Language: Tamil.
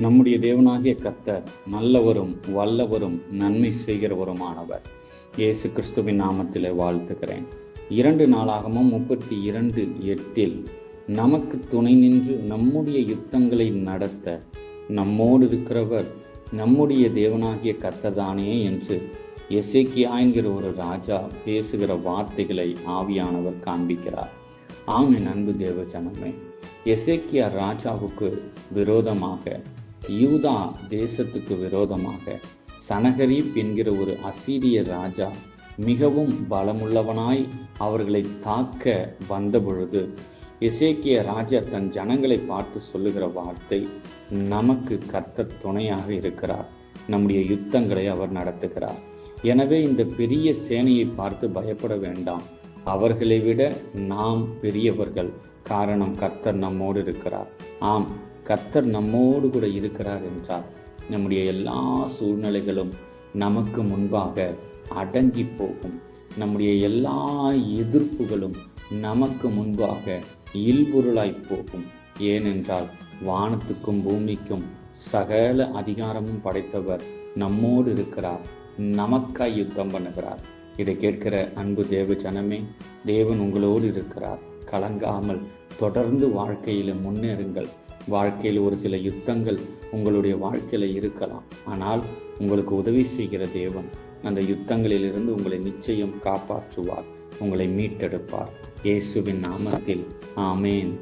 நம்முடைய தேவனாகிய கர்த்தர் நல்லவரும் வல்லவரும் நன்மை செய்கிறவருமானவர். இயேசு கிறிஸ்துவின் நாமத்திலே வாழ்த்துகிறேன். 2 நாளாகமம் 32:8 நமக்கு துணை நின்று நம்முடைய யுத்தங்களை நடத்த நம்மோடு இருக்கிறவர் நம்முடைய தேவனாகிய கர்த்தர்தானே என்று எசேக்கியா என்கிற ஒரு ராஜா பேசுகிற வார்த்தைகளை ஆவியானவர் காண்பிக்கிறார். ஆமென். அன்பு தேவ ஜனமே, எசேக்கியா ராஜாவுக்கு விரோதமாக, யூதா தேசத்துக்கு விரோதமாக சனகரீப் என்கிற ஒரு அசீரிய ராஜா மிகவும் பலமுள்ளவனாய் அவர்களை தாக்க வந்த பொழுது எசேக்கிய ராஜா தன் ஜனங்களை பார்த்து சொல்லுகிற வார்த்தை, நமக்கு கர்த்தர் துணையாக இருக்கிறார், நம்முடைய யுத்தங்களை அவர் நடத்துகிறார். எனவே இந்த பெரிய சேனையை பார்த்து பயப்பட வேண்டாம், அவர்களை விட நாம் பெரியவர்கள், காரணம் கர்த்தர் நம்மோடு இருக்கிறார். ஆம், கர்த்தர் நம்மோடு கூட இருக்கிறார் என்றால் நம்முடைய எல்லா சூழ்நிலைகளும் நமக்கு முன்பாக அடங்கி போகும். நம்முடைய எல்லா எதிர்ப்புகளும் நமக்கு முன்பாக இல்பொருளாய் போகும். ஏனென்றால் வானத்துக்கும் பூமிக்கும் சகல அதிகாரமும் படைத்தவர் நம்மோடு இருக்கிறார், நமக்காய் யுத்தம் பண்ணுகிறார். இதை கேட்கிற அன்பு தேவ ஜனமே, தேவன் உங்களோடு இருக்கிறார். கலங்காமல் தொடர்ந்து வாழ்க்கையில் முன்னேறுங்கள். வாழ்க்கையில் ஒரு சில யுத்தங்கள் உங்களுடைய வாழ்க்கையில் இருக்கலாம், ஆனால் உங்களுக்கு உதவி செய்கிற தேவன் அந்த யுத்தங்களிலிருந்து உங்களை நிச்சயம் காப்பாற்றுவார், உங்களை மீட்டெடுப்பார். இயேசுவின் நாமத்தில் ஆமேன்.